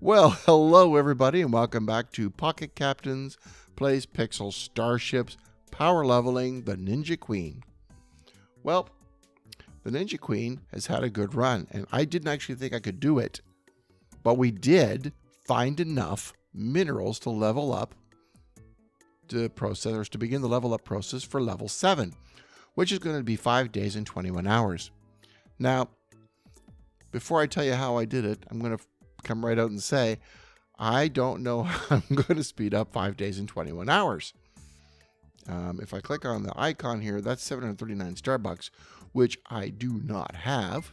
Well, hello everybody, and welcome back to Pocket Captains Plays Pixel Starships Power Leveling the Ninja Queen. Well, the Ninja Queen has had a good run, and I didn't actually think I could do it, but we did find enough minerals to level up the processors to begin the level up process for level 7, which is going to be 5 days and 21 hours. Now, before I tell you how I did it, I'm going to come right out and say, I don't know how I'm going to speed up 5 days and 21 hours. If I click on the icon here, that's 739 Starbucks, which I do not have,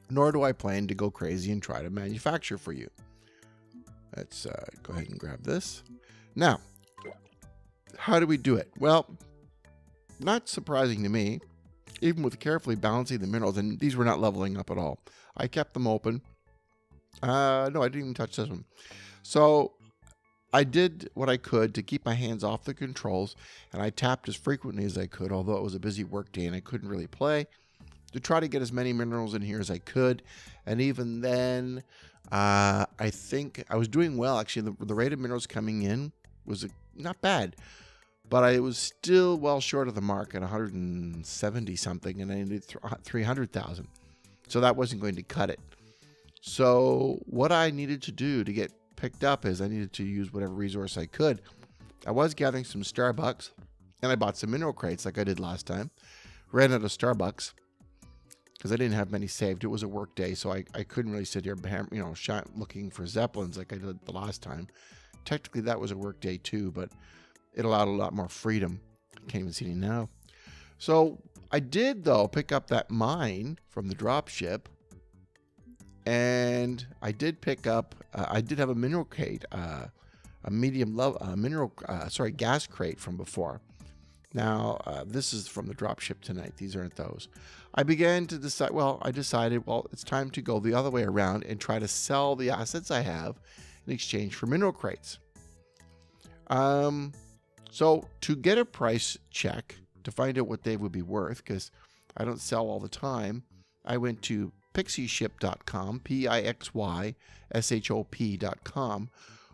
nor do I plan to go crazy and try to manufacture for you. Let's go ahead and grab this. Now, how do we do it? Well, not surprising to me, even with carefully balancing the minerals, and these were not leveling up at all. I kept them open. No, I didn't even touch this one. So I did what I could to keep my hands off the controls, and I tapped as frequently as I could, although it was a busy work day and I couldn't really play, to try to get as many minerals in here as I could. And even then, I think I was doing well. Actually, the rate of minerals coming in was not bad, but I was still well short of the mark at 170 something, and I needed 300,000. So that wasn't going to cut it. So what I needed to do to get picked up is I needed to use whatever resource I could. I was gathering some Starbucks, and I bought some mineral crates like I did last time. Ran out of Starbucks because I didn't have many saved. It was a work day, so I couldn't really sit here, looking for Zeppelins like I did the last time. Technically, that was a work day too, but it allowed a lot more freedom. Can't even see any now. So I did, though, pick up that mine from the dropship. And I did pick up, I did have a mineral crate, a medium level, gas crate from before. Now, this is from the dropship tonight. These aren't those. I began to decide, I decided, it's time to go the other way around and try to sell the assets I have in exchange for mineral crates. So to get a price check, to find out what they would be worth, because I don't sell all the time, I went to pixyshop.com, pixyshop.com,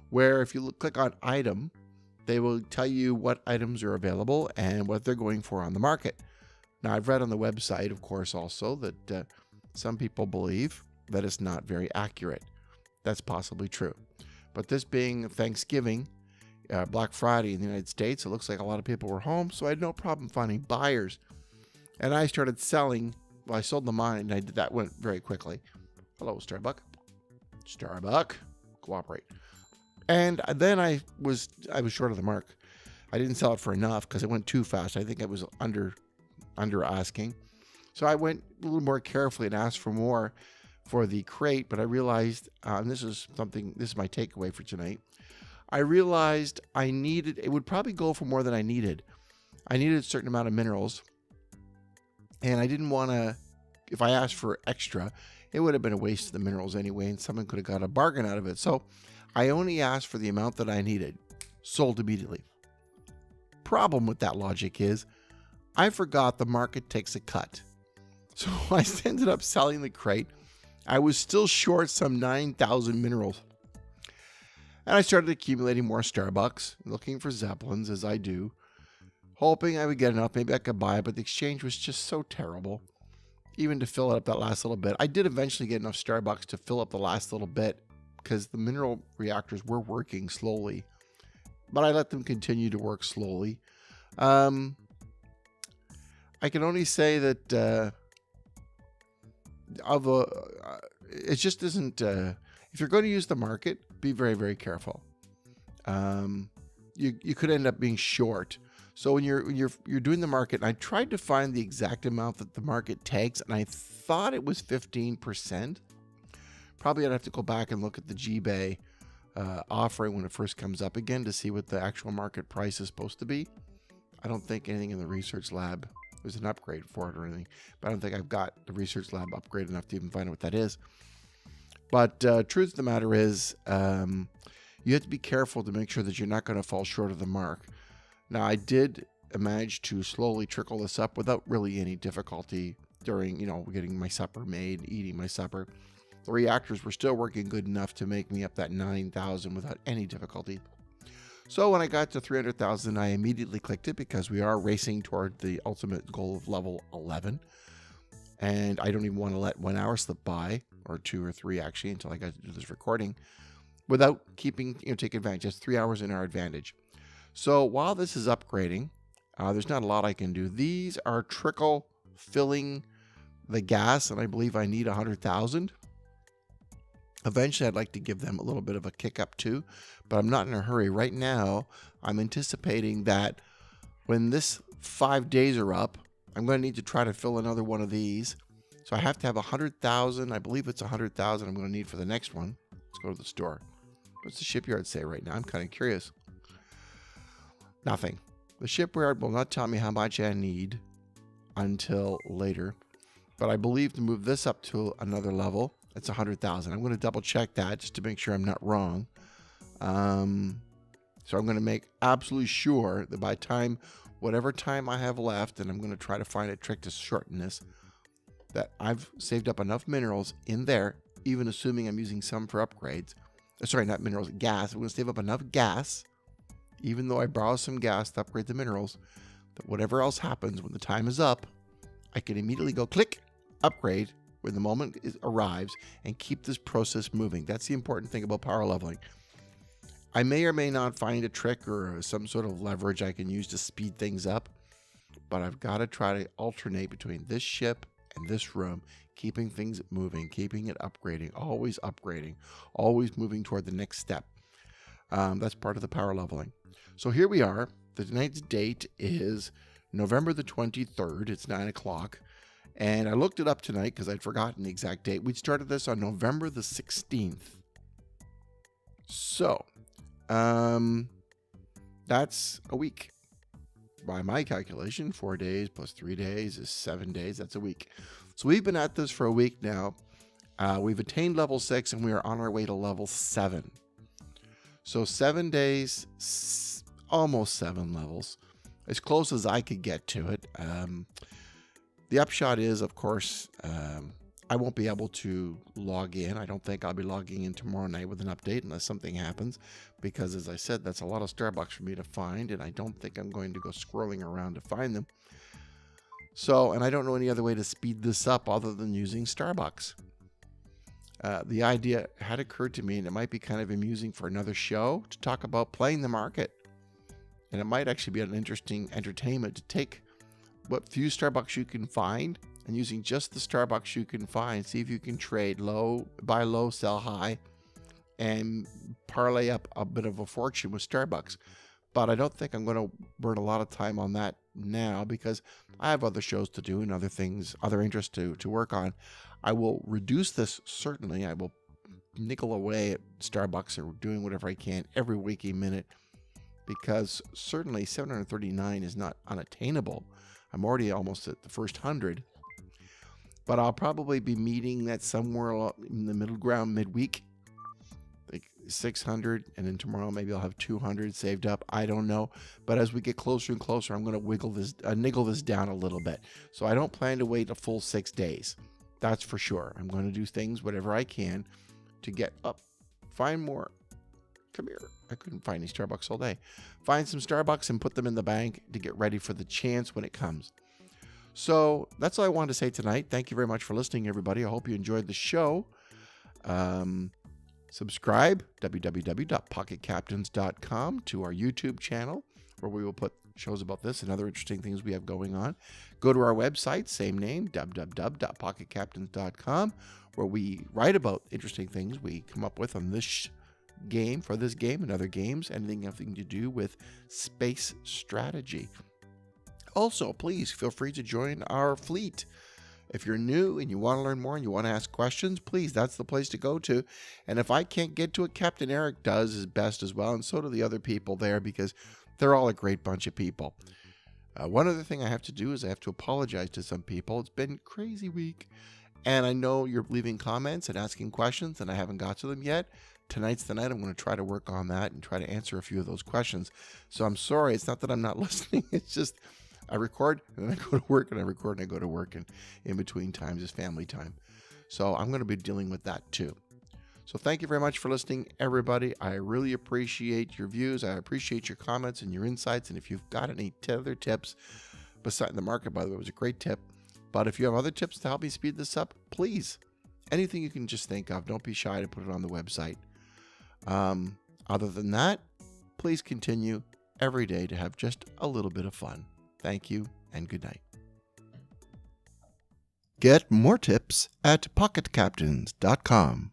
where if you click on item, they will tell you what items are available and what they're going for on the market. Now, I've read on the website, of course, also that some people believe that it's not very accurate. That's possibly true. But this being Thanksgiving, Black Friday in the United States, it looks like a lot of people were home, so I had no problem finding buyers. And I started selling. Well, I sold the mine, and that went very quickly. Hello, Starbuck. Starbuck, cooperate. And then I was short of the mark. I didn't sell it for enough because it went too fast. I think I was under asking. So I went a little more carefully and asked for more for the crate, but I realized, and this is my takeaway for tonight. I realized it would probably go for more than I needed. I needed a certain amount of minerals. And I didn't want to, if I asked for extra, it would have been a waste of the minerals anyway, and someone could have got a bargain out of it. So I only asked for the amount that I needed, sold immediately. Problem with that logic is I forgot the market takes a cut. So I ended up selling the crate. I was still short some 9,000 minerals. And I started accumulating more Starbucks, looking for Zeppelins as I do, hoping I would get enough. Maybe I could buy it, but the exchange was just so terrible. Even to fill up that last little bit. I did eventually get enough Starbucks to fill up the last little bit because the mineral reactors were working slowly. But I let them continue to work slowly. I can only say that it just isn't... if you're going to use the market, be very, very careful. You could end up being short. So when you're doing the market, and I tried to find the exact amount that the market takes, and I thought it was 15%. Probably I'd have to go back and look at the GBay offering when it first comes up again to see what the actual market price is supposed to be. I don't think anything in the research lab, there's an upgrade for it or anything, but I don't think I've got the research lab upgrade enough to even find out what that is. But truth of the matter is, you have to be careful to make sure that you're not going to fall short of the mark. Now, I did manage to slowly trickle this up without really any difficulty during, getting my supper made, eating my supper. the reactors were still working good enough to make me up that 9,000 without any difficulty. So when I got to 300,000, I immediately clicked it because we are racing toward the ultimate goal of level 11. And I don't even want to let 1 hour slip by, or 2 or 3 actually, until I got to do this recording, without keeping, take advantage. That's 3 hours in our advantage. So while this is upgrading, there's not a lot I can do. These are trickle filling the gas, and I believe I need 100,000. Eventually, I'd like to give them a little bit of a kick up too, but I'm not in a hurry. Right now, I'm anticipating that when this 5 days are up, I'm going to need to try to fill another one of these. So I have to have 100,000. I believe it's 100,000 I'm going to need for the next one. Let's go to the store. What's the shipyard say right now? I'm kind of curious. Nothing. The shipyard will not tell me how much I need until later. But I believe to move this up to another level, it's 100,000. I'm going to double check that just to make sure I'm not wrong. So I'm going to make absolutely sure that by time, whatever time I have left, and I'm going to try to find a trick to shorten this, that I've saved up enough minerals in there, even assuming I'm using some for upgrades. Sorry, not minerals, gas. I'm going to save up enough gas, even though I borrow some gas to upgrade the minerals, that whatever else happens when the time is up, I can immediately go click, upgrade, when the moment arrives, and keep this process moving. That's the important thing about power leveling. I may or may not find a trick or some sort of leverage I can use to speed things up, but I've got to try to alternate between this ship and this room, keeping things moving, keeping it upgrading, always moving toward the next step. That's part of the power leveling. So here we are. The tonight's date is November the 23rd. It's 9 o'clock. And I looked it up tonight because I'd forgotten the exact date. We started this on November the 16th. So, that's a week. By my calculation, 4 days plus 3 days is 7 days. That's a week. So we've been at this for a week now. We've attained level 6 and we are on our way to level 7. So 7 days, almost 7 levels, as close as I could get to it. The upshot is, of course, I won't be able to log in. I don't think I'll be logging in tomorrow night with an update unless something happens, because as I said, that's a lot of Starbucks for me to find, and I don't think I'm going to go scrolling around to find them. So, and I don't know any other way to speed this up other than using Starbucks. The idea had occurred to me, and it might be kind of amusing for another show, to talk about playing the market. And it might actually be an interesting entertainment to take what few Starbucks you can find, and using just the Starbucks you can find, see if you can trade low, buy low, sell high, and parlay up a bit of a fortune with Starbucks. But I don't think I'm going to burn a lot of time on that now, because I have other shows to do and other things, other interests to work on. I will reduce this, certainly. I will nickel away at Starbucks or doing whatever I can every waking minute, because certainly 739 is not unattainable. I'm already almost at the first 100. But I'll probably be meeting that somewhere in the middle ground midweek, like 600, and then tomorrow maybe I'll have 200 saved up. I don't know. But as we get closer and closer, I'm going to niggle this down a little bit. So I don't plan to wait a full 6 days. That's for sure. I'm going to do things, whatever I can, to get up, find more. Come here. I couldn't find any Starbucks all day. Find some Starbucks and put them in the bank to get ready for the chance when it comes. So that's all I wanted to say tonight. Thank you very much for listening, everybody. I hope you enjoyed the show. Subscribe, www.pocketcaptains.com, to our YouTube channel, where we will put shows about this and other interesting things we have going on. Go to our website, same name, www.pocketcaptains.com, where we write about interesting things we come up with on this game, for this game and other games, anything having to do with space strategy. Also, please feel free to join our fleet. If you're new and you want to learn more and you want to ask questions, please, that's the place to go to. And if I can't get to it, Captain Eric does his best as well, and so do the other people there, because they're all a great bunch of people. One other thing I have to do is I have to apologize to some people. It's been a crazy week, and I know you're leaving comments and asking questions, and I haven't got to them yet. Tonight's the night I'm going to try to work on that and try to answer a few of those questions. So I'm sorry. It's not that I'm not listening. It's just I record and then I go to work, and I record and I go to work, and in between times is family time. So I'm going to be dealing with that too. So thank you very much for listening, everybody. I really appreciate your views. I appreciate your comments and your insights. And if you've got any other tips, beside the market, by the way, was a great tip. But if you have other tips to help me speed this up, please, anything you can just think of, don't be shy to put it on the website. Other than that, please continue every day to have just a little bit of fun. Thank you and good night. Get more tips at pocketcaptains.com.